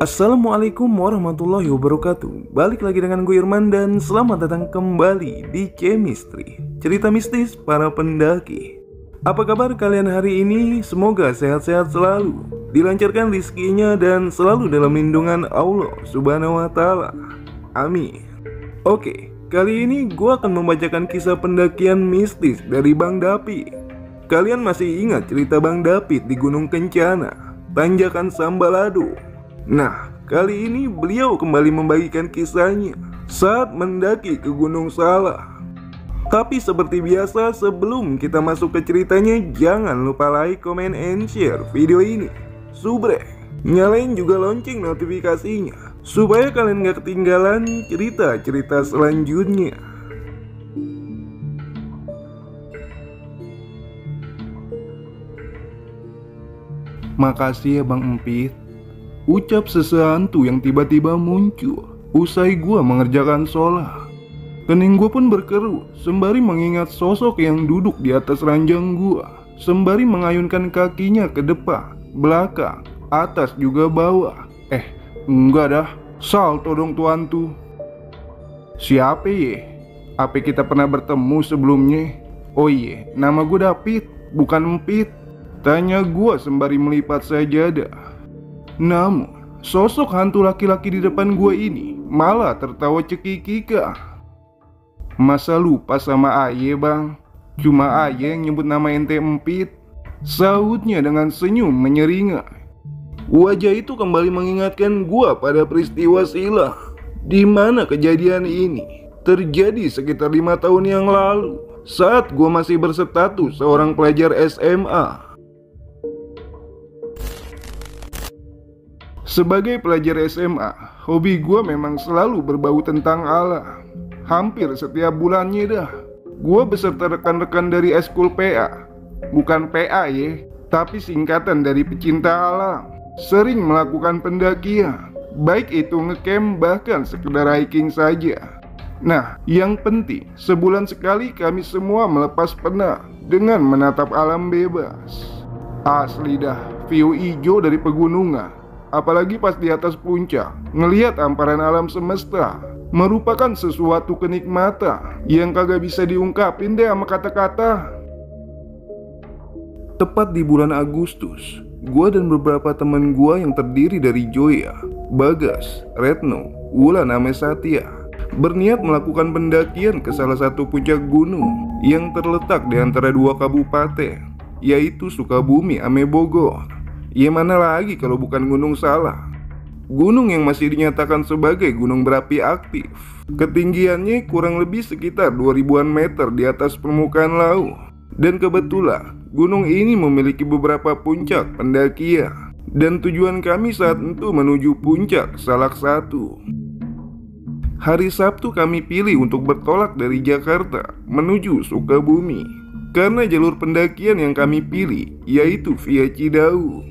Assalamualaikum warahmatullahi wabarakatuh. Balik lagi dengan gue Irman dan selamat datang kembali di Chemistry, cerita mistis para pendaki. Apa kabar kalian hari ini? Semoga sehat-sehat selalu, dilancarkan rizkinya dan selalu dalam lindungan Allah Subhanahu wa Ta'ala. Amin. Oke, kali ini gue akan membacakan kisah pendakian mistis dari Bang Dapi. Kalian masih ingat cerita Bang David di Gunung Kencana, Tanjakan Sambalado? Nah, kali ini beliau kembali membagikan kisahnya saat mendaki ke Gunung Salak. Tapi seperti biasa, sebelum kita masuk ke ceritanya, jangan lupa like, comment, and share video ini. Subrek, nyalain juga lonceng notifikasinya supaya kalian gak ketinggalan cerita-cerita selanjutnya. Makasih ya Bang Empit, ucap sesehantu yang tiba-tiba muncul usai gua mengerjakan sholat. Kening gua pun berkerut sembari mengingat sosok yang duduk di atas ranjang gua, sembari mengayunkan kakinya ke depan, belakang, atas juga bawah. Enggak dah, salto dong tuan tuh. Siapa ye? Apa kita pernah bertemu sebelumnya? Oh iya, nama gua David, bukan Empit, tanya gua sembari melipat sajadah. Namun, sosok hantu laki-laki di depan gue ini malah tertawa cekikika. Masa lupa sama Aye bang? Cuma Aye yang nyebut nama ente Empit, sahutnya dengan senyum menyeringai. Wajah itu kembali mengingatkan gue pada peristiwa silam, di mana kejadian ini terjadi sekitar 5 tahun yang lalu, saat gue masih berstatus seorang pelajar SMA. Sebagai pelajar SMA, hobi gue memang selalu berbau tentang alam. Hampir setiap bulannya dah, gue beserta rekan-rekan dari eskul PA, bukan PA ya, tapi singkatan dari pecinta alam, sering melakukan pendakian, baik itu ngecamp bahkan sekedar hiking saja. Nah, yang penting, sebulan sekali kami semua melepas penat dengan menatap alam bebas. Asli dah, view hijau dari pegunungan, apalagi pas di atas puncak, ngelihat hamparan alam semesta, merupakan sesuatu kenikmatan yang kagak bisa diungkapin deh sama kata-kata. Tepat di bulan Agustus, gua dan beberapa teman gua yang terdiri dari Joya, Bagas, Retno, Wulan ame Satya berniat melakukan pendakian ke salah satu puncak gunung yang terletak di antara dua kabupaten, yaitu Sukabumi ame Bogor. Ya mana lagi kalau bukan Gunung Salak, gunung yang masih dinyatakan sebagai gunung berapi aktif. Ketinggiannya kurang lebih sekitar 2000-an meter di atas permukaan laut. Dan kebetulan gunung ini memiliki beberapa puncak pendakian, dan tujuan kami saat itu menuju puncak Salak 1. Hari Sabtu kami pilih untuk bertolak dari Jakarta menuju Sukabumi, karena jalur pendakian yang kami pilih yaitu via Cidau.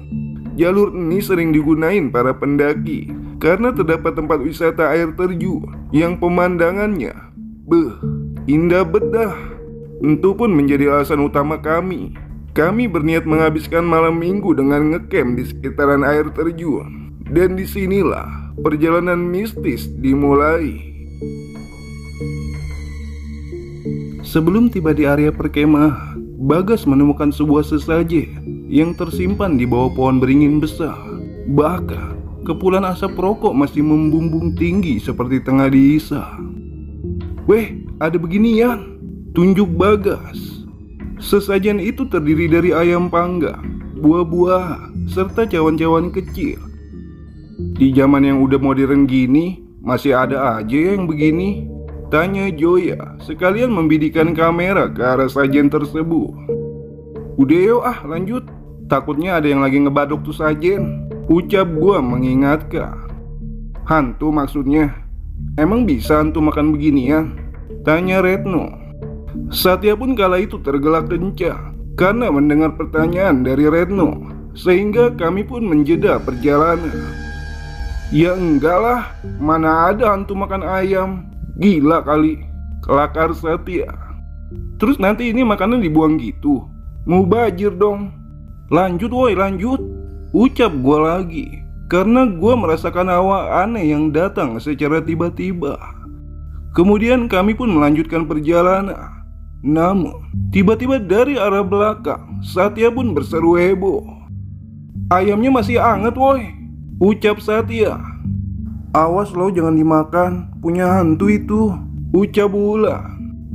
Jalur ini sering digunain para pendaki karena terdapat tempat wisata air terjun yang pemandangannya indah bedah. Itu pun menjadi alasan utama kami. Kami berniat menghabiskan malam minggu dengan ngecamp di sekitaran air terjun. Dan disinilah perjalanan mistis dimulai. Sebelum tiba di area perkemahan, Bagas menemukan sebuah sesajen yang tersimpan di bawah pohon beringin besar. Bahkan, kepulan asap rokok masih membumbung tinggi seperti tengah dihisap. Weh, ada beginian, tunjuk Bagas. Sesajen itu terdiri dari ayam panggang, buah-buahan, serta cawan-cawan kecil. Di zaman yang udah modern gini, masih ada aja yang begini, tanya Joya sekalian membidikan kamera ke arah sajen tersebut. Udah yuk lanjut, takutnya ada yang lagi ngebadok tuh sajen, ucap gua mengingatkan. Hantu maksudnya? Emang bisa hantu makan beginian? Tanya Retno. Satya pun kala itu tergelak kencang karena mendengar pertanyaan dari Retno, sehingga kami pun menjeda perjalanan. Ya enggak lah, mana ada hantu makan ayam, gila kali, kelakar Satya. Terus nanti ini makanan dibuang gitu, mubazir dong. Lanjut woi lanjut, ucap gua lagi karena gue merasakan hawa aneh yang datang secara tiba-tiba. Kemudian kami pun melanjutkan perjalanan. Namun, tiba-tiba dari arah belakang, Satya pun berseru heboh. "Ayamnya masih anget woi," ucap Satya. "Awas lo jangan dimakan, punya hantu itu," ucap Wulan.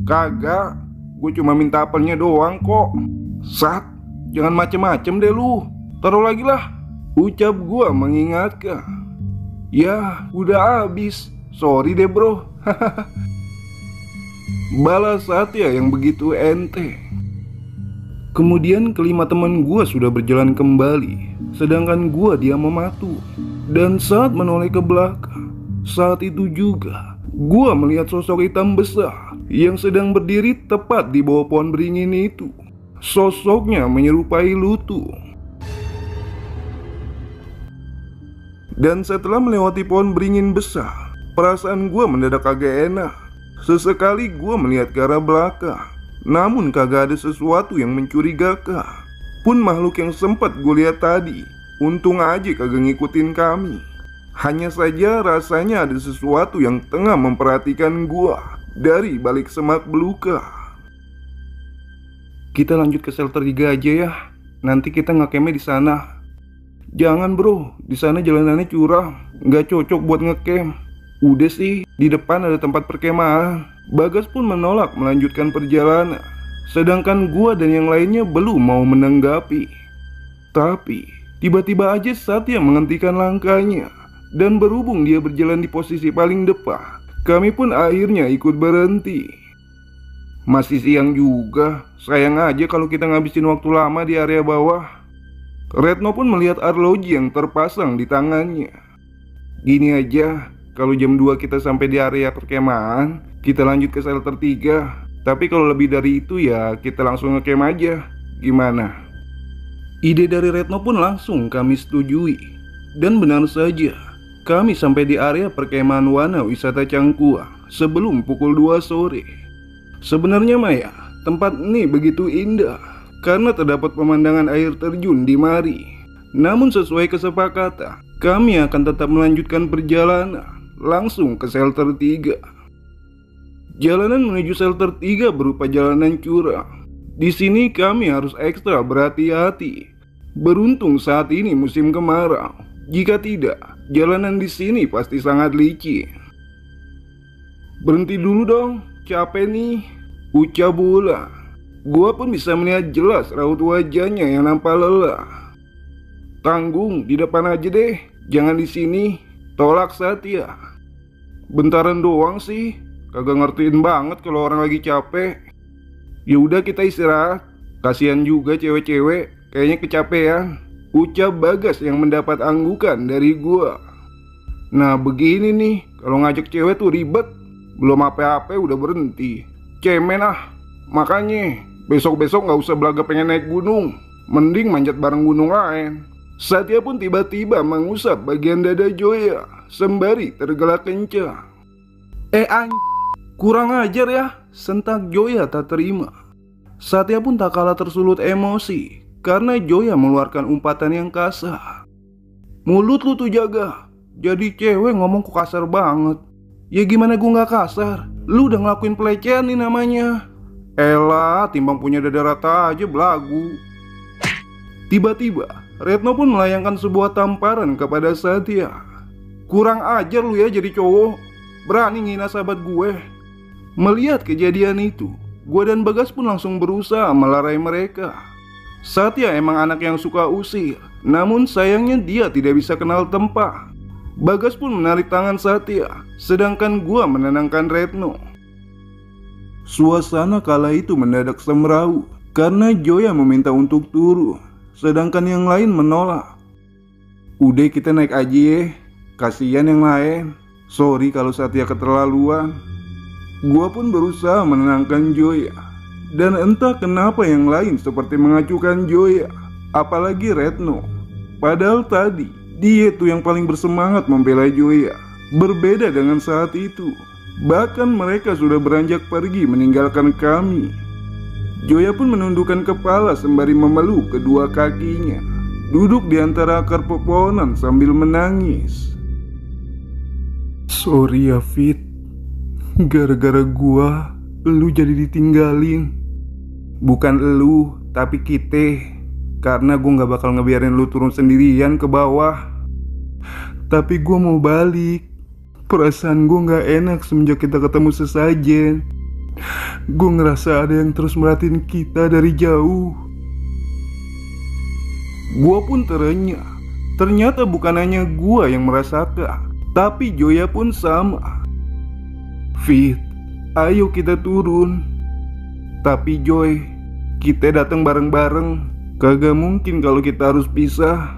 "Kagak, gue cuma minta apelnya doang kok." "Sat, jangan macem-macem deh lu, taruh lagi lah," ucap gua mengingatkan. "Ya udah habis, sorry deh bro." Balas Satya yang begitu enteng. Kemudian kelima teman gua sudah berjalan kembali, sedangkan gua diam mematung. Dan saat menoleh ke belakang, saat itu juga gua melihat sosok hitam besar yang sedang berdiri tepat di bawah pohon beringin itu. Sosoknya menyerupai lutung. Dan setelah melewati pohon beringin besar, perasaan gue mendadak agak enak. Sesekali gue melihat ke arah belakang, namun kagak ada sesuatu yang mencurigakan. Pun makhluk yang sempat gue lihat tadi, untung aja kagak ngikutin kami. Hanya saja rasanya ada sesuatu yang tengah memperhatikan gue dari balik semak belukar. "Kita lanjut ke shelter 3 aja ya, nanti kita ngecampnya di sana." "Jangan bro, di sana jalanannya curam, nggak cocok buat ngecamp." "Udah sih, di depan ada tempat perkemahan." Bagas pun menolak melanjutkan perjalanan, sedangkan gua dan yang lainnya belum mau menanggapi. Tapi tiba-tiba aja Satya menghentikan langkahnya, dan berhubung dia berjalan di posisi paling depan, kami pun akhirnya ikut berhenti. Masih siang juga, sayang aja kalau kita ngabisin waktu lama di area bawah. Retno pun melihat arloji yang terpasang di tangannya. "Gini aja, kalau jam 2 kita sampai di area perkemahan, kita lanjut ke shelter 3. Tapi kalau lebih dari itu ya kita langsung ngecamp aja. Gimana?" Ide dari Retno pun langsung kami setujui. Dan benar saja, kami sampai di area perkemahan Wana Wisata Cangkuang sebelum pukul 2 sore. Sebenarnya Maya, tempat ini begitu indah karena terdapat pemandangan air terjun di mari. Namun sesuai kesepakatan, kami akan tetap melanjutkan perjalanan langsung ke shelter 3. Jalanan menuju shelter 3 berupa jalanan curam. Di sini kami harus ekstra berhati-hati. Beruntung saat ini musim kemarau. Jika tidak, jalanan di sini pasti sangat licin. "Berhenti dulu dong, capek nih," ucap Wulan. Gua pun bisa melihat jelas raut wajahnya yang nampak lelah. "Tanggung, di depan aja deh, jangan di sini," tolak Satya. "Bentaran doang sih, kagak ngertiin banget kalau orang lagi capek." "Ya udah kita istirahat, kasihan juga cewek-cewek, kayaknya kecapean," ucap Bagas yang mendapat anggukan dari gua. "Nah begini nih, kalau ngajak cewek tuh ribet, belum apa-apa udah berhenti. Cemen ah, makanya besok-besok gak usah belaga pengen naik gunung, mending manjat bareng gunung lain." Satya pun tiba-tiba mengusap bagian dada Joya sembari tergelak kencang. Kurang ajar ya," sentak Joya tak terima. Satya pun tak kalah tersulut emosi karena Joya mengeluarkan umpatan yang kasar. "Mulut lu tuh jaga, jadi cewek ngomong kok kasar banget." "Ya gimana gua gak kasar, lu udah ngelakuin pelecehan nih namanya." "Elah, timbang punya dada rata aja belagu." Tiba-tiba Retno pun melayangkan sebuah tamparan kepada Satya. "Kurang ajar lu ya jadi cowok, berani ngina sahabat gue." Melihat kejadian itu, gue dan Bagas pun langsung berusaha melerai mereka. Satya emang anak yang suka usir, namun sayangnya dia tidak bisa kenal tempat. Bagas pun menarik tangan Satya, sedangkan gue menenangkan Retno. Suasana kala itu mendadak semraut karena Joya meminta untuk turun, sedangkan yang lain menolak. "Udah kita naik aja ya, kasihan yang lain. Sorry kalau Satya keterlaluan." Gua pun berusaha menenangkan Joya, dan entah kenapa yang lain seperti mengacuhkan Joya, apalagi Retno. Padahal tadi dia tuh yang paling bersemangat membela Joya. Berbeda dengan saat itu, bahkan mereka sudah beranjak pergi meninggalkan kami. Joya pun menundukkan kepala sembari memeluk kedua kakinya. duduk di antara akar pepohonan sambil menangis. Sorry ya Fit, gara-gara gua, lu jadi ditinggalin. Bukan lu, tapi kita. Karena gua gak bakal ngebiarin lu turun sendirian ke bawah. Tapi gua mau balik. Perasaan gua gak enak semenjak kita ketemu sesajen. Gua ngerasa ada yang terus merhatiin kita dari jauh. Gua pun terenyah. Ternyata bukan hanya gua yang merasakan, tapi Joya pun sama. Fit, ayo kita turun. Tapi Joy, kita datang bareng-bareng. Kagak mungkin kalau kita harus pisah.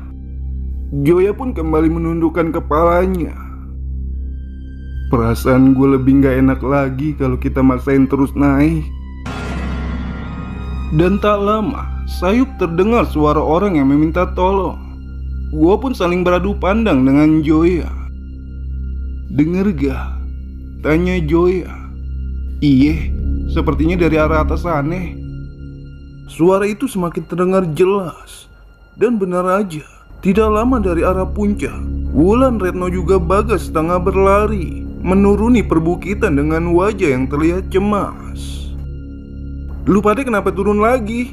Joya pun kembali menundukkan kepalanya. Perasaan gue lebih gak enak lagi kalau kita maksain terus naik. Dan tak lama, sayup terdengar suara orang yang meminta tolong. Gue pun saling beradu pandang dengan Joya. Denger gak? Tanya Joya. Iye, sepertinya dari arah atas aneh. Suara itu semakin terdengar jelas. Dan benar aja, tidak lama dari arah puncak, Wulan, Retno juga Bagas setengah berlari menuruni perbukitan dengan wajah yang terlihat cemas. Lu pada kenapa turun lagi?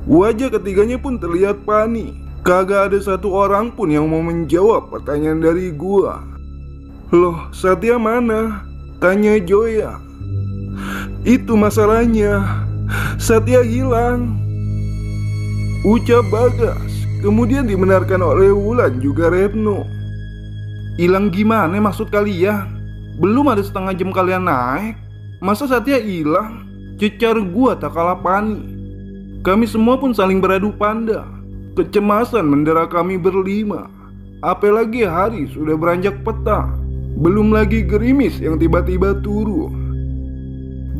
Wajah ketiganya pun terlihat panik. Kagak ada satu orang pun yang mau menjawab pertanyaan dari gua. Loh, Satya mana? Tanya Joya. Itu masalahnya, Satya hilang, ucap Bagas. Kemudian dibenarkan oleh Wulan juga Retno. Hilang gimana maksud kalian? Belum ada setengah jam kalian naik, masa Satya hilang? Cecar gua tak kalah panik. Kami semua pun saling beradu pandang. Kecemasan mendera kami berlima. Apalagi hari sudah beranjak petang, belum lagi gerimis yang tiba-tiba turun.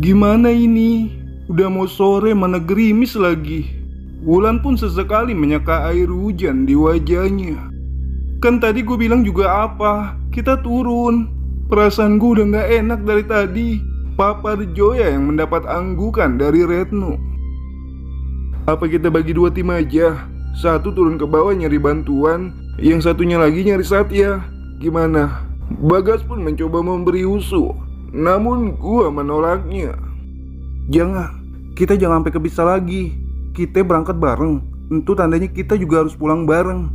Gimana ini? Udah mau sore mana gerimis lagi. Wulan pun sesekali menyeka air hujan di wajahnya. Kan tadi gue bilang juga apa? Kita turun. Perasaan gue udah gak enak dari tadi. Papar Joya yang mendapat anggukan dari Retno. Apa kita bagi dua tim aja? Satu turun ke bawah nyari bantuan, yang satunya lagi nyari Satya. Gimana? Bagas pun mencoba memberi usul, namun gua menolaknya. Jangan, kita jangan sampai kepisah lagi. Kita berangkat bareng, tentu tandanya kita juga harus pulang bareng.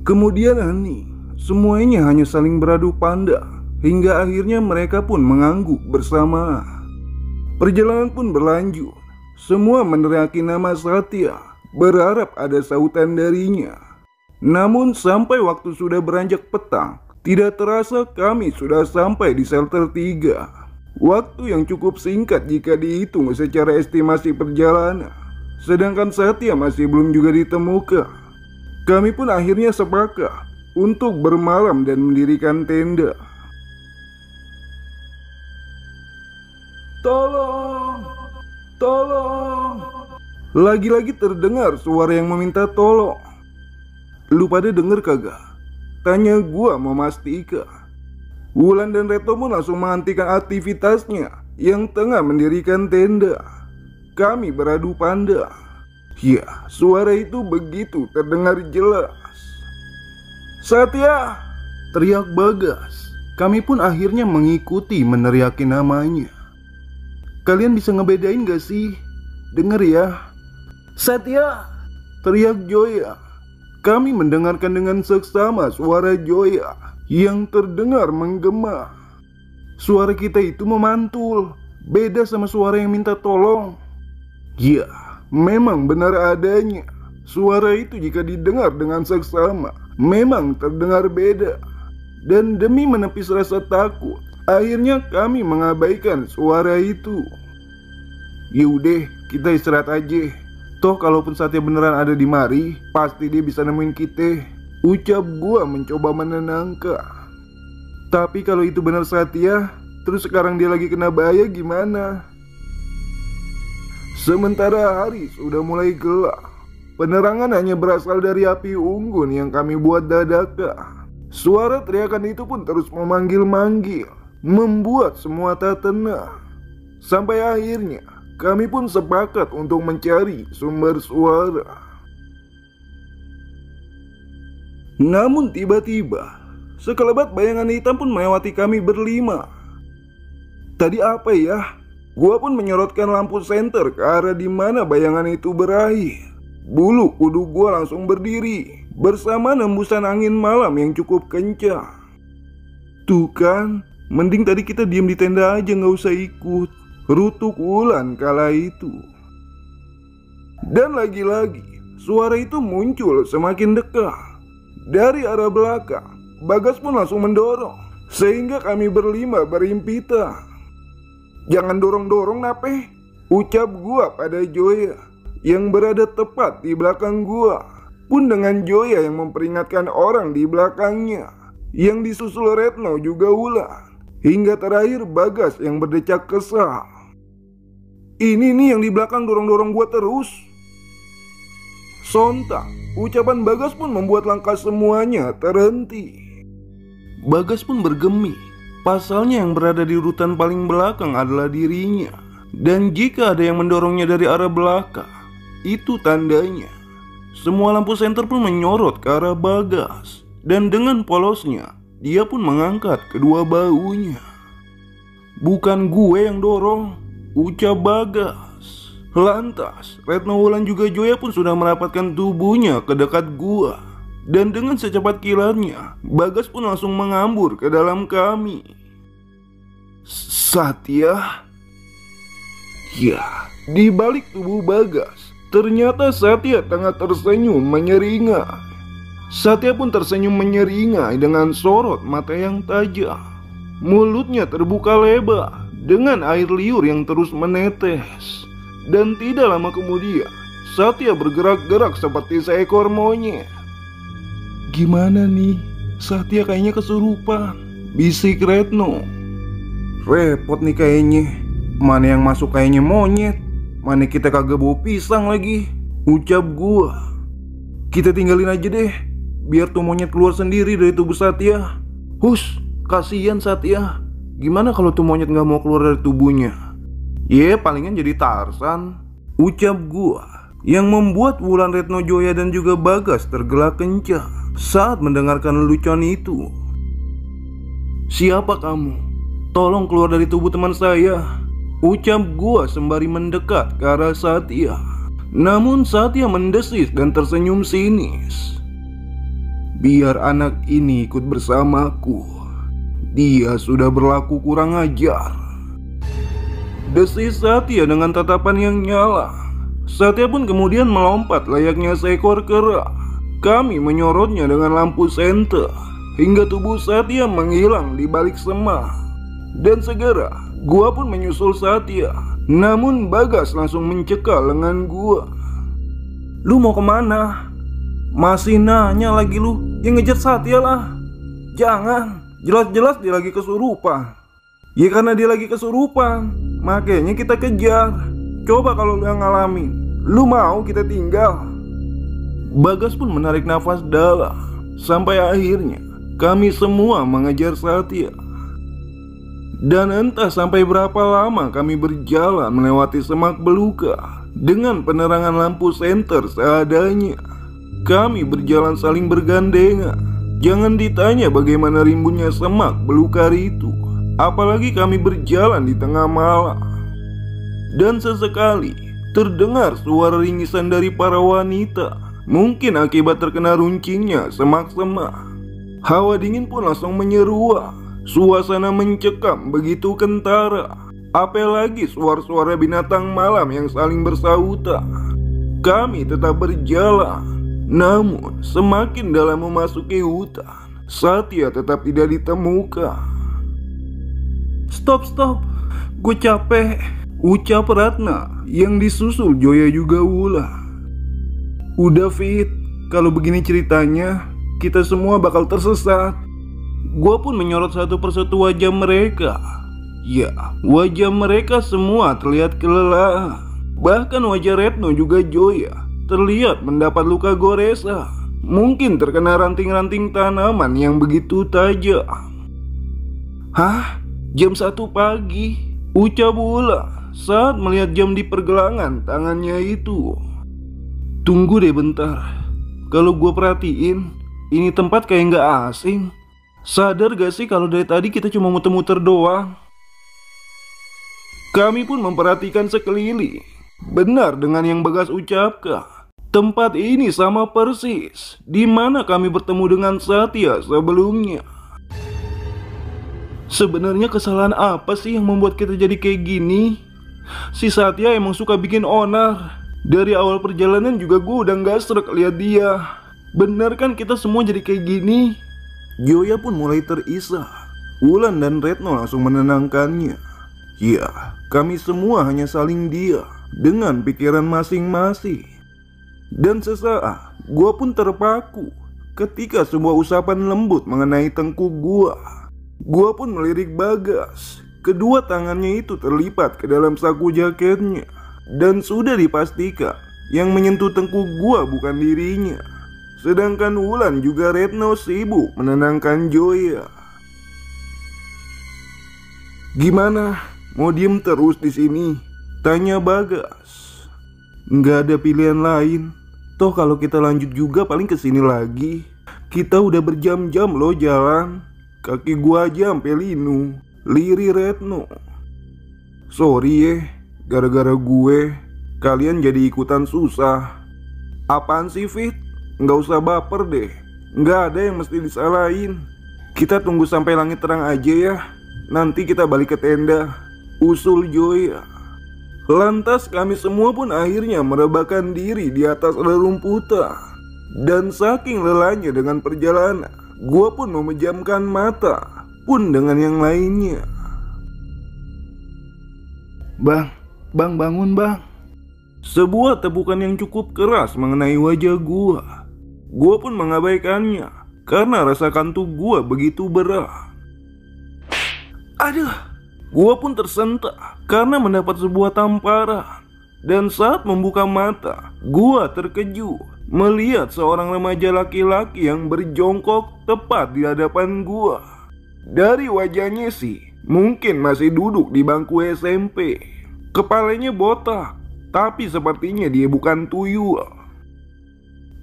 Kemudian nih, semuanya hanya saling beradu pandang, hingga akhirnya mereka pun mengangguk bersama. Perjalanan pun berlanjut. Semua meneriaki nama Satya, berharap ada sautan darinya. Namun sampai waktu sudah beranjak petang, tidak terasa kami sudah sampai di shelter 3. Waktu yang cukup singkat jika dihitung secara estimasi perjalanan. Sedangkan Satya masih belum juga ditemukan. Kami pun akhirnya sepakat untuk bermalam dan mendirikan tenda. Tolong! Tolong! Lagi-lagi terdengar suara yang meminta tolong. Lu pada denger kagak? Tanya gua memastikan. Wulan dan Retno pun langsung menghentikan aktivitasnya yang tengah mendirikan tenda. Kami beradu pandang. Ya, suara itu begitu terdengar jelas. Satya! Teriak Bagas. Kami pun akhirnya mengikuti meneriaki namanya. Kalian bisa ngebedain gak sih? Dengar ya. Satya! Teriak Joya. Kami mendengarkan dengan seksama suara Joya yang terdengar menggema. Suara kita itu memantul, beda sama suara yang minta tolong. Ya, memang benar adanya. Suara itu jika didengar dengan seksama memang terdengar beda. Dan demi menepis rasa takut, akhirnya kami mengabaikan suara itu. Yaudah, kita istirahat aja. Toh kalaupun Satya beneran ada di mari, pasti dia bisa nemuin kita. Ucap gua mencoba menenangkan. Tapi kalau itu benar Satya, terus sekarang dia lagi kena bahaya gimana? Sementara hari sudah mulai gelap. Penerangan hanya berasal dari api unggun yang kami buat dadakan. Suara teriakan itu pun terus memanggil-manggil, membuat semua tak tenang. Sampai akhirnya kami pun sepakat untuk mencari sumber suara. Namun tiba-tiba sekelebat bayangan hitam pun melewati kami berlima. Tadi apa ya? Gua pun menyorotkan lampu senter ke arah di mana bayangan itu berakhir. Bulu kuduk gua langsung berdiri bersama hembusan angin malam yang cukup kencang. Tuh kan, mending tadi kita diam di tenda aja, nggak usah ikut, rutuk Wulan kala itu. Dan lagi-lagi suara itu muncul semakin dekat. Dari arah belakang, Bagas pun langsung mendorong, sehingga kami berlima berhimpitan. "Jangan dorong-dorong Nape," ucap gua pada Joya yang berada tepat di belakang gua. Pun dengan Joya yang memperingatkan orang di belakangnya, yang disusul Retno juga Wulan, hingga terakhir Bagas yang berdecak kesal. "Ini nih yang di belakang dorong-dorong gua terus." Sontak, ucapan Bagas pun membuat langkah semuanya terhenti. Bagas pun bergeming. Pasalnya yang berada di urutan paling belakang adalah dirinya. Dan jika ada yang mendorongnya dari arah belakang, itu tandanya semua lampu senter pun menyorot ke arah Bagas. Dan dengan polosnya, dia pun mengangkat kedua bahunya. "Bukan gue yang dorong," ucap Bagas. Lantas, Retno, Wulan juga Joya pun sudah merapatkan tubuhnya ke dekat gua. Dan dengan secepat kilatnya, Bagas pun langsung mengambur ke dalam kami. "Satya?" Ya, di balik tubuh Bagas, ternyata Satya tengah tersenyum menyeringai. Satya pun tersenyum menyeringai dengan sorot mata yang tajam. Mulutnya terbuka lebar dengan air liur yang terus menetes. Dan tidak lama kemudian, Satya bergerak-gerak seperti seekor monyet. "Gimana nih? Satya kayaknya kesurupan," bisik Retno. "Repot nih kayaknya. Mana yang masuk kayaknya monyet, mana kita kagak bawa pisang lagi," ucap gua. "Kita tinggalin aja deh, biar tuh monyet keluar sendiri dari tubuh Satya." "Hush, kasihan Satya. Gimana kalau tuh monyet gak mau keluar dari tubuhnya? Ya palingan jadi Tarzan," ucap gua, yang membuat Wulan, Retno, Joya dan juga Bagas tergelak kencang saat mendengarkan lelucon itu. "Siapa kamu? Tolong keluar dari tubuh teman saya," ucap gua sembari mendekat ke arah Satya. Namun Satya mendesis dan tersenyum sinis. "Biar anak ini ikut bersamaku. Dia sudah berlaku kurang ajar," desis Satya dengan tatapan yang nyala. Satya pun kemudian melompat layaknya seekor kera. Kami menyorotnya dengan lampu senter hingga tubuh Satya menghilang di balik semak. Dan segera gua pun menyusul Satya. Namun Bagas langsung mencekal lengan gua. "Lu mau kemana? Masih nanya lagi lu? Yang ngejar Satya lah. Jangan, jelas-jelas dia lagi kesurupan." "Ya karena dia lagi kesurupan, makanya kita kejar. Coba kalau lu yang ngalamin, lu mau kita tinggal?" Bagas pun menarik nafas dalam. Sampai akhirnya kami semua mengejar Satya. Dan entah sampai berapa lama kami berjalan melewati semak belukar dengan penerangan lampu senter seadanya. Kami berjalan saling bergandengan. Jangan ditanya bagaimana rimbunnya semak belukar itu, apalagi kami berjalan di tengah malam. Dan sesekali terdengar suara ringisan dari para wanita, mungkin akibat terkena runcingnya semak-semak. Hawa dingin pun langsung menyeruak. Suasana mencekam begitu kentara. Apalagi suara-suara binatang malam yang saling bersahutan. Kami tetap berjalan. Namun semakin dalam memasuki hutan, Satya tetap tidak ditemukan. Stop, gue capek," ucap Ratna yang disusul Joya juga Wulan. "Udah Fit, kalau begini ceritanya kita semua bakal tersesat." Gue pun menyorot satu persatu wajah mereka. Ya, wajah mereka semua terlihat kelelahan. Bahkan wajah Retno juga Joya terlihat mendapat luka goresan. Mungkin terkena ranting-ranting tanaman yang begitu tajam. "Hah? Jam 1 pagi?" ucap Wulan saat melihat jam di pergelangan tangannya itu. "Tunggu deh bentar. Kalau gue perhatiin, ini tempat kayak nggak asing. Sadar gak sih kalau dari tadi kita cuma muter-muter doang? Kami pun memperhatikan sekeliling. Benar dengan yang Bagas ucapkan. Tempat ini sama persis di mana kami bertemu dengan Satya sebelumnya. Sebenarnya kesalahan apa sih yang membuat kita jadi kayak gini? Si Satya emang suka bikin onar. Dari awal perjalanan juga gue udah gak srek lihat dia. Bener kan kita semua jadi kayak gini? Joya pun mulai terisak. Wulan dan Retno langsung menenangkannya. Ya, kami semua hanya saling diam dengan pikiran masing-masing. Dan sesaat, gue pun terpaku ketika sebuah usapan lembut mengenai tengkuk gue. Gue pun melirik Bagas. Kedua tangannya itu terlipat ke dalam saku jaketnya. Dan sudah dipastikan yang menyentuh tengkuk gue bukan dirinya. Sedangkan Wulan juga Retno sibuk menenangkan Joya. Gimana? Mau diem terus di sini? Tanya Bagas. Nggak ada pilihan lain. Toh kalau kita lanjut juga paling kesini lagi. Kita udah berjam-jam loh jalan. Kaki gua aja sampai linu. Liri Retno. Sorry ya, gara-gara gue kalian jadi ikutan susah. Apaan sih Fit? Nggak usah baper deh. Nggak ada yang mesti disalahin. Kita tunggu sampai langit terang aja ya. Nanti kita balik ke tenda. Usul Joya. Lantas kami semua pun akhirnya merebahkan diri di atas rerumputan. Dan saking lelahnya dengan perjalanan, gua pun memejamkan mata. Pun dengan yang lainnya. Bang bangun bang. Sebuah tepukan yang cukup keras mengenai wajah gua. Gua pun mengabaikannya karena rasa kantuk gua begitu berat. Aduh. Gua pun tersentak karena mendapat sebuah tamparan. Dan saat membuka mata, gua terkejut melihat seorang remaja laki-laki yang berjongkok tepat di hadapan gua. Dari wajahnya sih, mungkin masih duduk di bangku SMP. Kepalanya botak, tapi sepertinya dia bukan tuyul.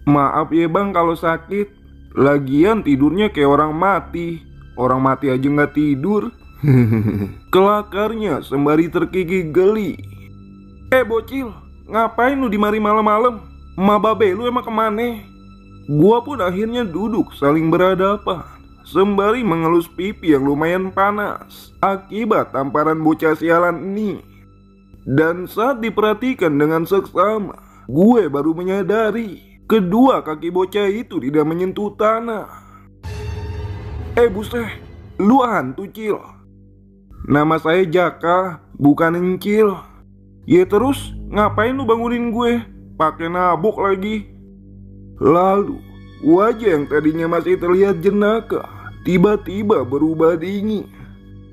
Maaf ya bang kalau sakit. Lagian tidurnya kayak orang mati. Orang mati aja nggak tidur. Kelakarnya sembari terkikik geli. Bocil, ngapain lu di mari malam-malam? Emak babe lu emang kemana? Gua pun akhirnya duduk saling berhadapan sembari mengelus pipi yang lumayan panas akibat tamparan bocah sialan ini. Dan saat diperhatikan dengan seksama, gue baru menyadari kedua kaki bocah itu tidak menyentuh tanah. Buset, lu hantu Cil. Nama saya Jaka, bukan Encil. Ya terus, ngapain lu bangunin gue? Pakai nabok lagi. Lalu, wajah yang tadinya masih terlihat jenaka tiba-tiba berubah dingin.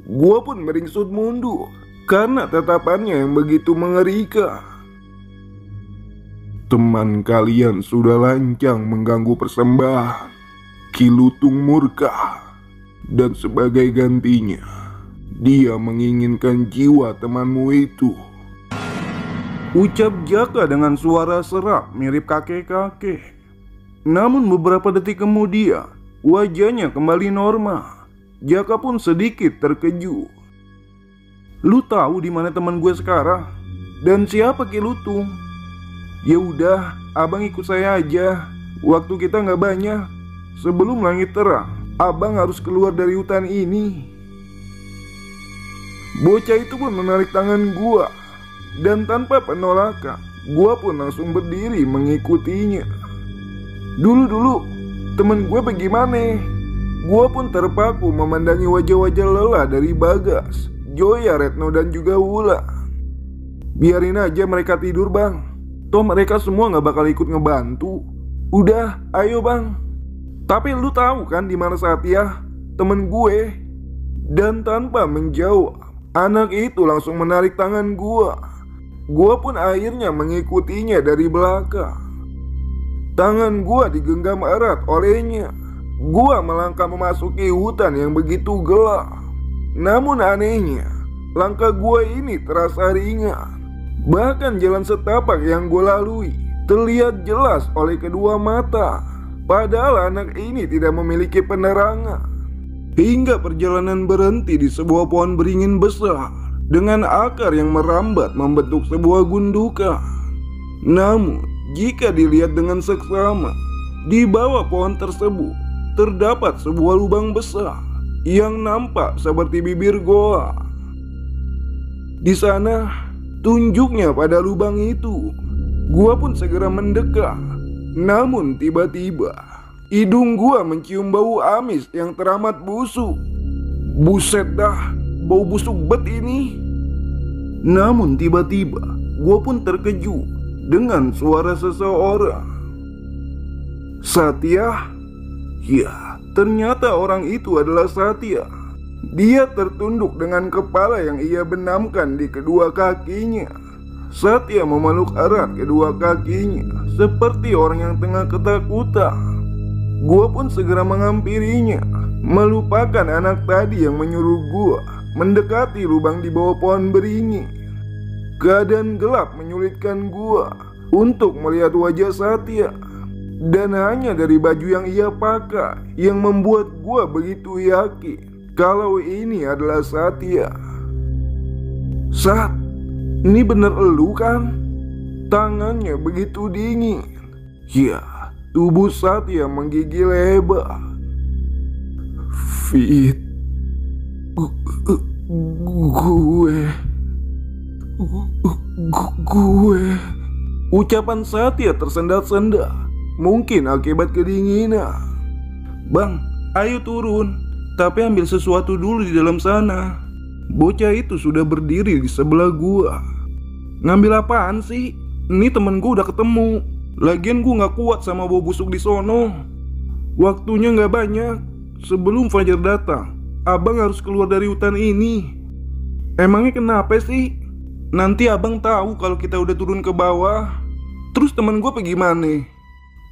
Gua pun meringsut mundur karena tatapannya yang begitu mengerikan. Teman kalian sudah lancang mengganggu persembahan Ki Lutung murka. Dan sebagai gantinya, dia menginginkan jiwa temanmu itu. Ucap Jaka dengan suara serak mirip kakek-kakek. Namun beberapa detik kemudian, wajahnya kembali normal. Jaka pun sedikit terkejut. Lu tahu di mana teman gue sekarang? Dan siapa Ki Lutung? Ya udah, abang ikut saya aja. Waktu kita nggak banyak. Sebelum langit terang, abang harus keluar dari hutan ini. Bocah itu pun menarik tangan gua. Dan tanpa penolakan, gua pun langsung berdiri mengikutinya. Dulu, temen gue bagaimana? Gua pun terpaku memandangi wajah-wajah lelah dari Bagas, Joya, Retno, dan juga Wulan. Biarin aja mereka tidur bang. Toh mereka semua gak bakal ikut ngebantu. Udah, ayo bang. Tapi lu tahu kan di mana Satya, temen gue? Dan tanpa menjawab, anak itu langsung menarik tangan gua. Gua pun akhirnya mengikutinya dari belakang. Tangan gua digenggam erat olehnya. Gua melangkah memasuki hutan yang begitu gelap. Namun anehnya, langkah gua ini terasa ringan. Bahkan jalan setapak yang gua lalui terlihat jelas oleh kedua mata. Padahal anak ini tidak memiliki penerangan. Hingga perjalanan berhenti di sebuah pohon beringin besar dengan akar yang merambat membentuk sebuah gundukan. Namun, jika dilihat dengan seksama, di bawah pohon tersebut terdapat sebuah lubang besar yang nampak seperti bibir goa. Di sana, tunjuknya pada lubang itu. Gua pun segera mendekat. Namun tiba-tiba, hidung gua mencium bau amis yang teramat busuk. Buset dah, bau busuk bet ini. Namun tiba-tiba, gua pun terkejut dengan suara seseorang. Satya? Ya, ternyata orang itu adalah Satya. Dia tertunduk dengan kepala yang ia benamkan di kedua kakinya. Satya memeluk erat kedua kakinya seperti orang yang tengah ketakutan. Gua pun segera menghampirinya, melupakan anak tadi yang menyuruh gua mendekati lubang di bawah pohon beringin. Keadaan gelap menyulitkan gua untuk melihat wajah Satya. Dan hanya dari baju yang ia pakai yang membuat gua begitu yakin kalau ini adalah Satya. Sat, ini bener elu kan? Tangannya begitu dingin. Ya, tubuh Satya menggigil hebat. Fit, gue. Ucapan Satya tersendat-sendat, mungkin akibat kedinginan. Bang, ayo turun, tapi ambil sesuatu dulu di dalam sana. Bocah itu sudah berdiri di sebelah gua. Ngambil apaan sih? Ini temen gua udah ketemu. Lagian gua gak kuat sama bau busuk di sono. Waktunya gak banyak. Sebelum fajar datang, abang harus keluar dari hutan ini. Emangnya kenapa sih? Nanti abang tahu kalau kita udah turun ke bawah. Terus temen gua pergi mana?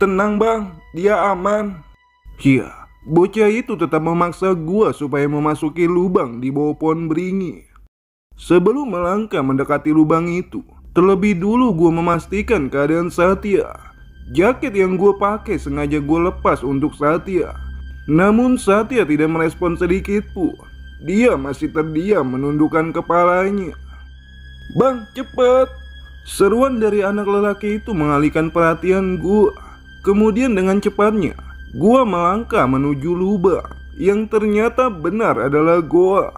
Tenang bang, dia aman. Iya, bocah itu tetap memaksa gua supaya memasuki lubang di bawah pohon beringin. Sebelum melangkah mendekati lubang itu, terlebih dulu gua memastikan keadaan Satya. Jaket yang gua pakai sengaja gua lepas untuk Satya. Namun Satya tidak merespon sedikit pun. Dia masih terdiam menundukkan kepalanya. Bang, cepet! Seruan dari anak lelaki itu mengalihkan perhatian gua. Kemudian dengan cepatnya gua melangkah menuju lubang yang ternyata benar adalah goa.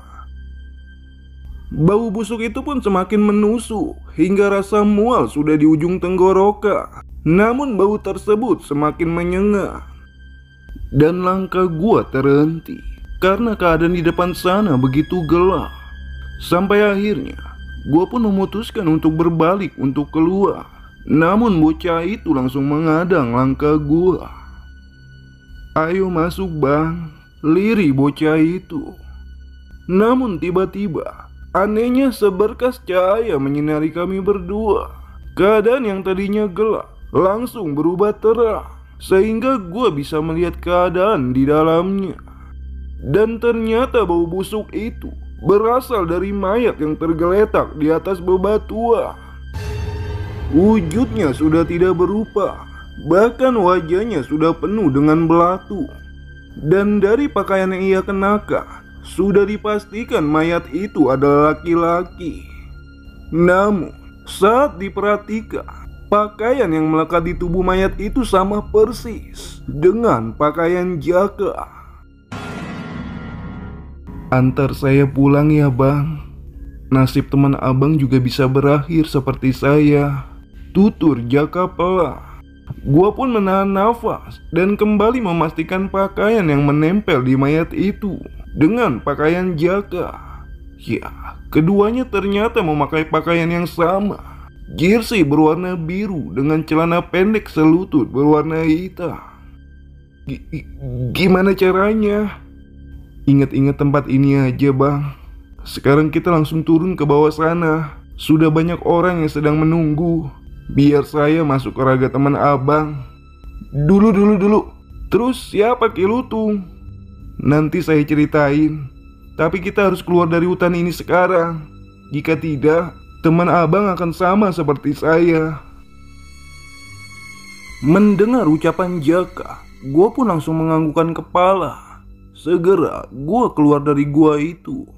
Bau busuk itu pun semakin menusuk hingga rasa mual sudah di ujung tenggorokan. Namun bau tersebut semakin menyengat. Dan langkah gua terhenti karena keadaan di depan sana begitu gelap. Sampai akhirnya gua pun memutuskan untuk berbalik untuk keluar. Namun bocah itu langsung mengadang langkah gua. Ayo masuk bang, lirih bocah itu. Namun tiba-tiba, anehnya seberkas cahaya menyinari kami berdua. Keadaan yang tadinya gelap langsung berubah terang, sehingga gua bisa melihat keadaan di dalamnya. Dan ternyata bau busuk itu berasal dari mayat yang tergeletak di atas bebatuan. Wujudnya sudah tidak berupa, bahkan wajahnya sudah penuh dengan belatu. Dan dari pakaian yang ia kenakan, sudah dipastikan mayat itu adalah laki-laki. Namun, saat diperhatikan, pakaian yang melekat di tubuh mayat itu sama persis dengan pakaian Jaka. Antar saya pulang ya bang. Nasib teman abang juga bisa berakhir seperti saya, tutur Jaka pelan. Gua pun menahan nafas dan kembali memastikan pakaian yang menempel di mayat itu dengan pakaian Jaka. Ya, keduanya ternyata memakai pakaian yang sama. Jersey berwarna biru dengan celana pendek selutut berwarna hitam. Gimana caranya? Ingat-ingat tempat ini aja bang. Sekarang kita langsung turun ke bawah sana. Sudah banyak orang yang sedang menunggu. Biar saya masuk ke raga teman abang. Dulu. Terus siapa Ki Lutung? Nanti saya ceritain. Tapi kita harus keluar dari hutan ini sekarang. Jika tidak, teman abang akan sama seperti saya. Mendengar ucapan Jaka, gue pun langsung menganggukkan kepala. Segera gue keluar dari gua itu.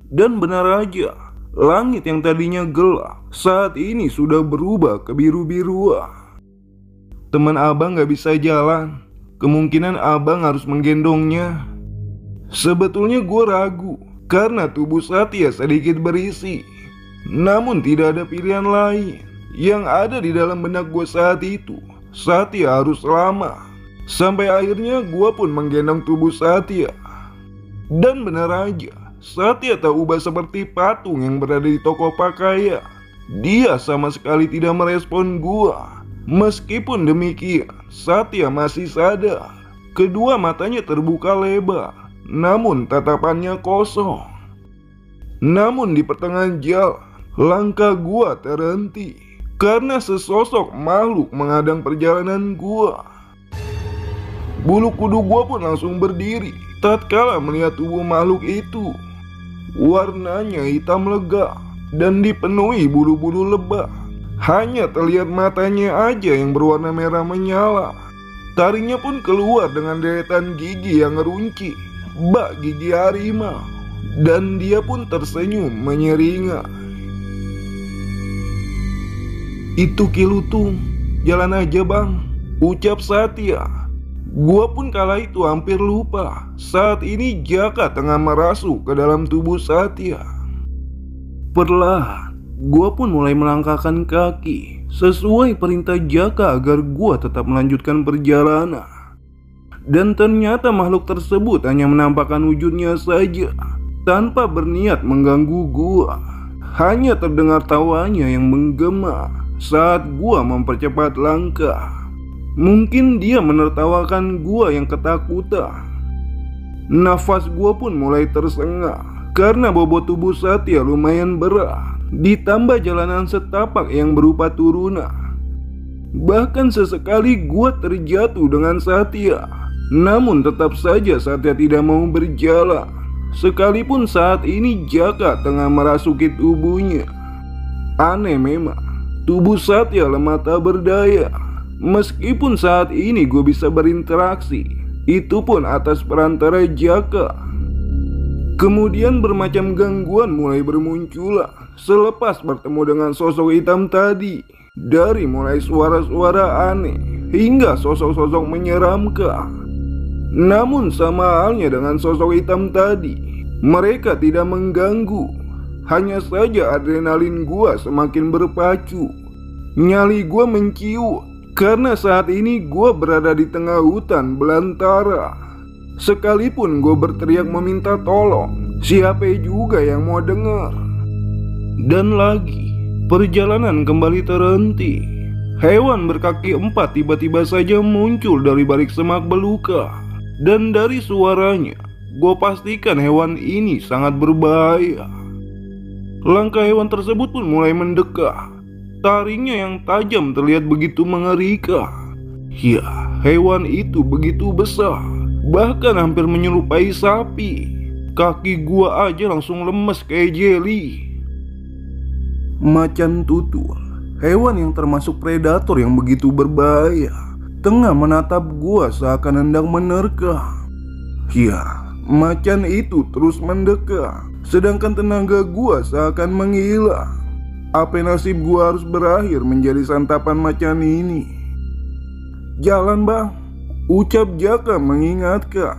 Dan benar aja, langit yang tadinya gelap saat ini sudah berubah ke biru-biruan. Teman abang gak bisa jalan, kemungkinan abang harus menggendongnya. Sebetulnya gue ragu karena tubuh Satya sedikit berisi. Namun tidak ada pilihan lain. Yang ada di dalam benak gue saat itu, Satya harus selamat. Sampai akhirnya gue pun menggendong tubuh Satya. Dan benar aja, Satya tak ubah seperti patung yang berada di toko pakaian. Dia sama sekali tidak merespon gue. Meskipun demikian, Satya masih sadar. Kedua matanya terbuka lebar, namun tatapannya kosong. Namun di pertengahan jalan, langkah gua terhenti karena sesosok makhluk menghadang perjalanan gua. Bulu kudu gua pun langsung berdiri tatkala melihat tubuh makhluk itu. Warnanya hitam legam dan dipenuhi bulu-bulu lebah. Hanya terlihat matanya aja yang berwarna merah menyala. Taringnya pun keluar dengan deretan gigi yang ngerunci, bak gigi harimau. Dan dia pun tersenyum menyeringai. "Itu Kilutung, jalan aja bang," ucap Satya. Gua pun kala itu hampir lupa saat ini Jaka tengah merasuk ke dalam tubuh Satya. Perlahan gua pun mulai melangkahkan kaki sesuai perintah Jaka agar gua tetap melanjutkan perjalanan. Dan ternyata makhluk tersebut hanya menampakkan wujudnya saja tanpa berniat mengganggu gua. Hanya terdengar tawanya yang menggema saat gua mempercepat langkah. Mungkin dia menertawakan gua yang ketakutan. Nafas gua pun mulai tersengal karena bobot tubuh Satya lumayan berat, ditambah jalanan setapak yang berupa turunan. Bahkan sesekali gua terjatuh dengan Satya. Namun tetap saja Satya tidak mau berjalan, sekalipun saat ini Jaka tengah merasuki tubuhnya. Aneh memang, tubuh Satya lemah tak berdaya. Meskipun saat ini gue bisa berinteraksi, itu pun atas perantara Jaka. Kemudian bermacam gangguan mulai bermunculan selepas bertemu dengan sosok hitam tadi. Dari mulai suara-suara aneh hingga sosok-sosok menyeramkan. Namun sama halnya dengan sosok hitam tadi, mereka tidak mengganggu. Hanya saja adrenalin gua semakin berpacu. Nyali gua menciut karena saat ini gua berada di tengah hutan belantara. Sekalipun gua berteriak meminta tolong, siapa juga yang mau dengar? Dan lagi, perjalanan kembali terhenti. Hewan berkaki empat tiba-tiba saja muncul dari balik semak belukar. Dan dari suaranya, gua pastikan hewan ini sangat berbahaya. Langkah hewan tersebut pun mulai mendekat. Taringnya yang tajam terlihat begitu mengerikan. Ya, hewan itu begitu besar, bahkan hampir menyerupai sapi. Kaki gua aja langsung lemes kayak jeli. Macan tutul, hewan yang termasuk predator yang begitu berbahaya, tengah menatap gua seakan hendak menerkam. Ya, macan itu terus mendekat, sedangkan tenaga gua seakan menghilang. Apa nasib gua harus berakhir menjadi santapan macan ini? "Jalan bang," ucap Jaka mengingatkan.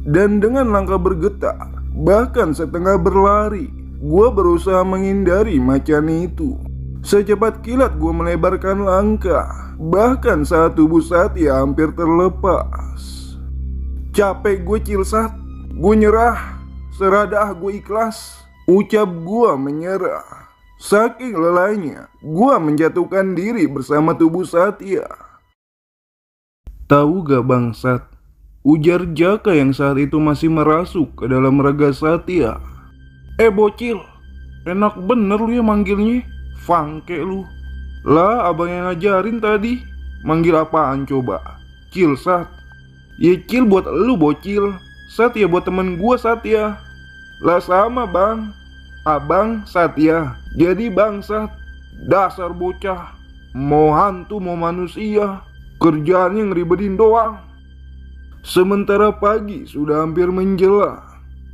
Dan dengan langkah bergetar, bahkan setengah berlari, gua berusaha menghindari macan itu. Secepat kilat gua melebarkan langkah, bahkan saat tubuh Satya hampir terlepas. "Capek gue Cilsat, gue nyerah, seradah gue ikhlas," ucap gua menyerah. Saking lelahnya, gua menjatuhkan diri bersama tubuh Satya. "Tahu gak bangsat?" ujar Jaka yang saat itu masih merasuk ke dalam raga Satya. Bocil, enak bener lu ya manggilnya, fangke lu." "Lah abang yang ngajarin tadi." "Manggil apaan coba?" "Cilsat." "Ya Cil buat lu bocil, Satya buat temen gua Satya." "Lah sama bang, abang Satya, jadi bangsat. Dasar bocah, mau hantu mau manusia." Kerjaannya ngeribetin doang. Sementara pagi sudah hampir menjelang,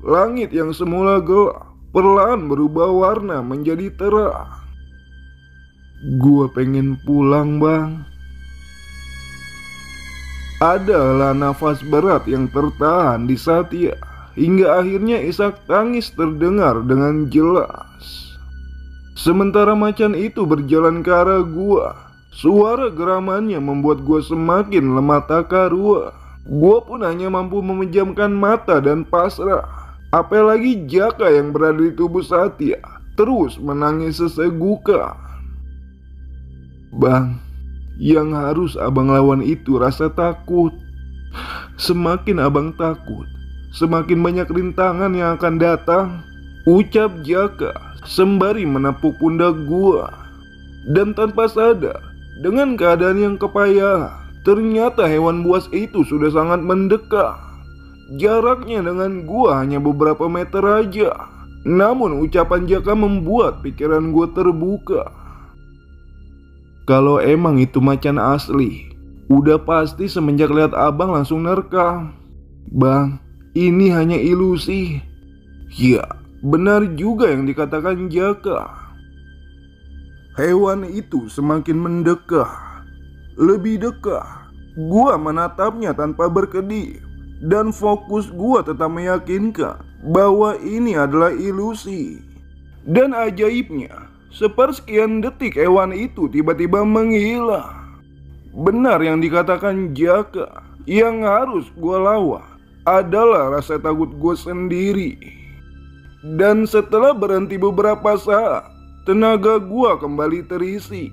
langit yang semula gelap perlahan berubah warna menjadi terang. Gua pengen pulang, Bang. Adalah nafas berat yang tertahan di Satya, hingga akhirnya isak tangis terdengar dengan jelas. Sementara macan itu berjalan ke arah gua, suara geramannya membuat gua semakin lemah tak karuan. Gua pun hanya mampu memejamkan mata dan pasrah. Apalagi Jaka yang berada di tubuh Satya terus menangis sesegukan. Bang, yang harus abang lawan itu rasa takut. Semakin abang takut, semakin banyak rintangan yang akan datang, ucap Jaka sembari menepuk pundak gua. Dan tanpa sadar, dengan keadaan yang kepayahan, ternyata hewan buas itu sudah sangat mendekat. Jaraknya dengan gua hanya beberapa meter aja. Namun ucapan Jaka membuat pikiran gua terbuka. Kalau emang itu macan asli, udah pasti semenjak lihat abang langsung nerkam. Bang, ini hanya ilusi. Ya, benar juga yang dikatakan Jaka. Hewan itu semakin mendekat, lebih dekat. Gua menatapnya tanpa berkedip, dan fokus gua tetap meyakinkan bahwa ini adalah ilusi. Dan ajaibnya, sepersekian detik hewan itu tiba-tiba menghilang. Benar yang dikatakan Jaka, yang harus gua lawan adalah rasa takut gua sendiri. Dan setelah berhenti beberapa saat, tenaga gua kembali terisi.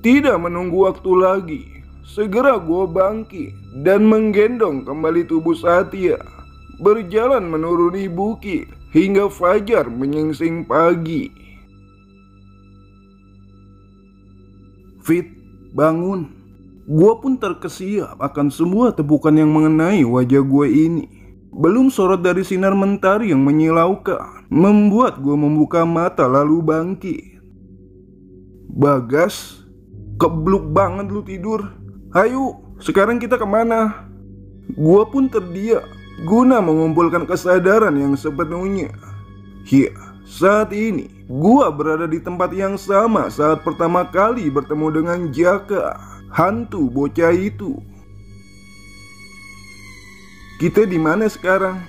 Tidak menunggu waktu lagi, segera gua bangkit dan menggendong kembali tubuh Satya, berjalan menuruni bukit hingga fajar menyingsing pagi. Fit, bangun. Gua pun terkesiap akan semua tepukan yang mengenai wajah gue ini. Belum sorot dari sinar mentari yang menyilaukan, membuat gue membuka mata lalu bangkit. Bagas, kebluk banget lu tidur. Hayu, sekarang kita kemana? Gua pun terdiam, guna mengumpulkan kesadaran yang sepenuhnya. Ya, saat ini gua berada di tempat yang sama saat pertama kali bertemu dengan Jaka, hantu bocah itu. Kita di mana sekarang?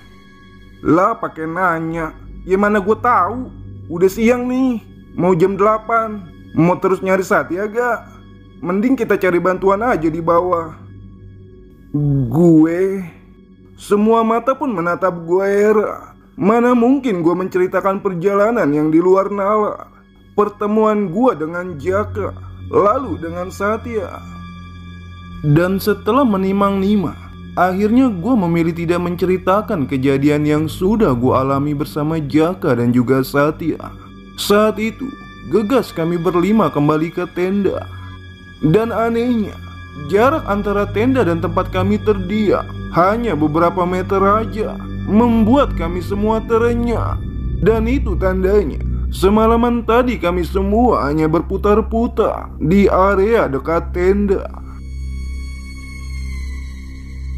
Lah pakai nanya, ya mana gue tahu. Udah siang nih, mau jam 8. Mau terus nyari Satya gak? Mending kita cari bantuan aja di bawah. Semua mata pun menatap gue heran. Mana mungkin gue menceritakan perjalanan yang di luar nalar, pertemuan gue dengan Jaka, lalu dengan Satya. Dan setelah menimang-nimang, akhirnya gue memilih tidak menceritakan kejadian yang sudah gue alami bersama Jaka dan juga Satya. Saat itu, gegas kami berlima kembali ke tenda. Dan anehnya, jarak antara tenda dan tempat kami terdiam hanya beberapa meter aja, membuat kami semua terenyah. Dan itu tandanya, semalaman tadi kami semua hanya berputar-putar di area dekat tenda.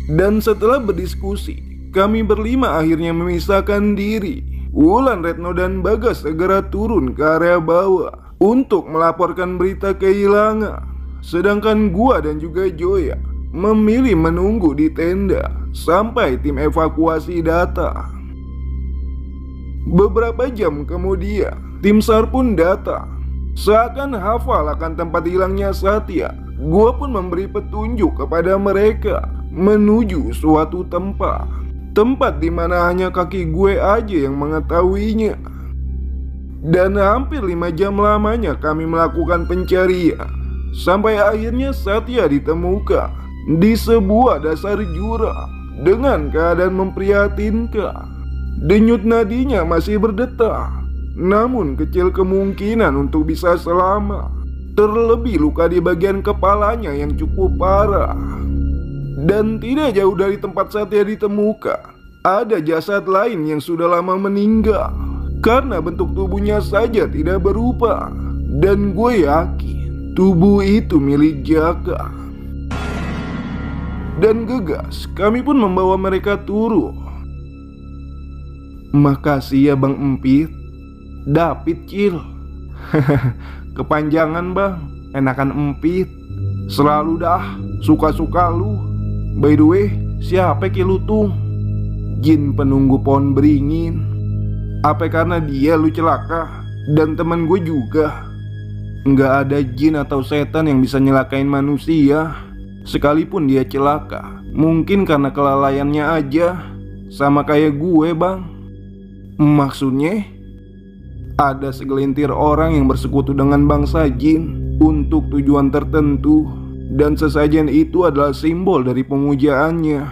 Dan setelah berdiskusi, kami berlima akhirnya memisahkan diri. Wulan, Retno, dan Bagas segera turun ke area bawah untuk melaporkan berita kehilangan. Sedangkan gua dan juga Joya memilih menunggu di tenda sampai tim evakuasi datang. Beberapa jam kemudian, tim SAR pun datang. Seakan hafal akan tempat hilangnya Satya, gua pun memberi petunjuk kepada mereka menuju suatu tempat. Tempat di mana hanya kaki gue aja yang mengetahuinya. Dan hampir 5 jam lamanya kami melakukan pencarian, sampai akhirnya Satya ditemukan di sebuah dasar jurang dengan keadaan memprihatinkan. Denyut nadinya masih berdetak, namun kecil kemungkinan untuk bisa selamat. Terlebih luka di bagian kepalanya yang cukup parah. Dan tidak jauh dari tempat Satya ditemukan, ada jasad lain yang sudah lama meninggal karena bentuk tubuhnya saja tidak berubah. Dan gue yakin tubuh itu milik Jaka. Dan gegas kami pun membawa mereka turun. Makasih ya Bang Empit. David Cil. Kepanjangan bang, enakan Empit. Selalu dah, suka-suka lu. By the way, siapa Ki Lutung? Jin penunggu pohon beringin. Apa karena dia lu celaka? Dan teman gue juga. Nggak ada jin atau setan yang bisa nyelakain manusia. Sekalipun dia celaka, mungkin karena kelalaiannya aja. Sama kayak gue bang. Maksudnya? Ada segelintir orang yang bersekutu dengan bangsa jin untuk tujuan tertentu, dan sesajen itu adalah simbol dari pemujaannya.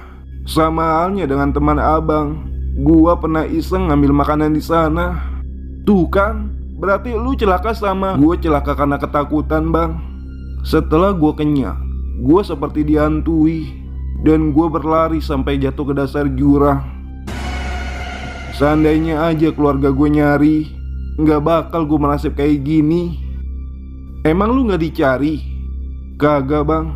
Sama halnya dengan teman abang, gua pernah iseng ngambil makanan di sana. Tuh kan, berarti lu celaka sama gua celaka karena ketakutan bang. Setelah gua kenyang, gua seperti dihantui, dan gua berlari sampai jatuh ke dasar jurang. Seandainya aja keluarga gue nyari, nggak bakal gue nasib kayak gini. Emang lu nggak dicari? Kagak bang.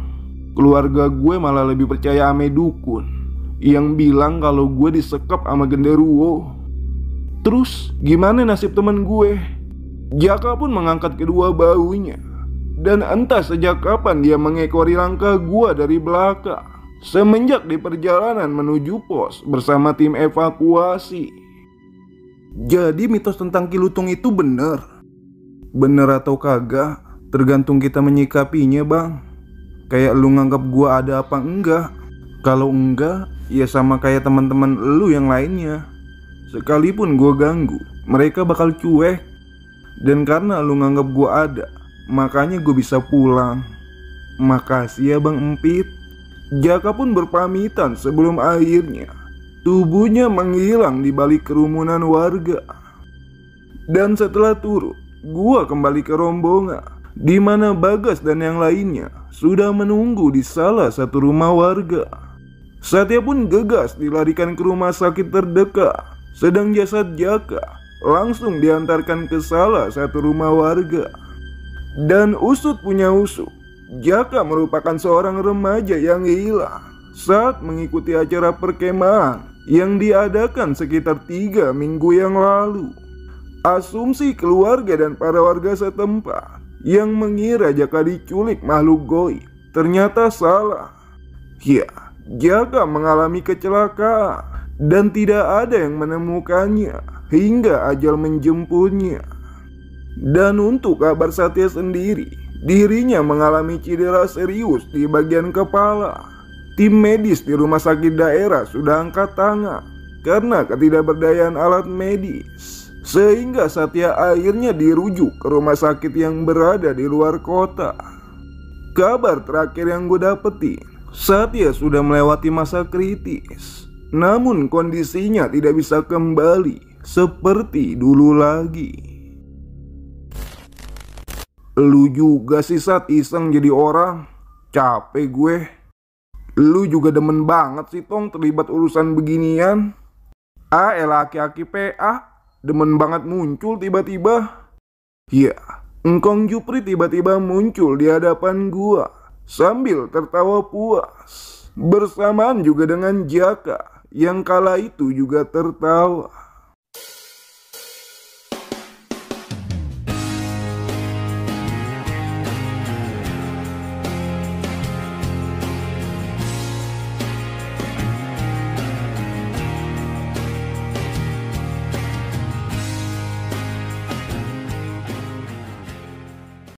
Keluarga gue malah lebih percaya ame dukun yang bilang kalau gue disekap sama genderuwo. Terus gimana nasib temen gue? Jaka pun mengangkat kedua bahunya, dan entah sejak kapan dia mengekori langkah gue dari belakang. Semenjak di perjalanan menuju pos bersama tim evakuasi. Jadi mitos tentang Ki Lutung itu bener? Bener atau kagak, tergantung kita menyikapinya bang. Kayak lu nganggap gua ada apa enggak. Kalau enggak, ya sama kayak teman-teman lu yang lainnya. Sekalipun gua ganggu, mereka bakal cuek. Dan karena lu nganggap gua ada, makanya gua bisa pulang. Makasih ya Bang Empit. Jaka pun berpamitan sebelum akhirnya tubuhnya menghilang di balik kerumunan warga. Dan setelah turun, gua kembali ke rombongan, di mana Bagas dan yang lainnya sudah menunggu di salah satu rumah warga. Satya pun gegas dilarikan ke rumah sakit terdekat, sedang jasad Jaka langsung diantarkan ke salah satu rumah warga. Dan usut punya usut, Jaka merupakan seorang remaja yang hilang saat mengikuti acara perkemahan yang diadakan sekitar 3 minggu yang lalu. Asumsi keluarga dan para warga setempat yang mengira Jaka diculik makhluk goib ternyata salah. Ya, Jaka mengalami kecelakaan dan tidak ada yang menemukannya hingga ajal menjemputnya. Dan untuk kabar Satya sendiri, dirinya mengalami cedera serius di bagian kepala. Tim medis di rumah sakit daerah sudah angkat tangan karena ketidakberdayaan alat medis, sehingga Satya akhirnya dirujuk ke rumah sakit yang berada di luar kota. Kabar terakhir yang gue dapetin, Satya sudah melewati masa kritis, namun kondisinya tidak bisa kembali seperti dulu lagi. Lu juga sih Sat iseng jadi orang. Capek gue. Lu juga demen banget sih Tong terlibat urusan beginian. Elah aki-aki PA, demen banget muncul tiba-tiba. Ya, Engkong Jupri tiba-tiba muncul di hadapan gua sambil tertawa puas, bersamaan juga dengan Jaka yang kala itu juga tertawa.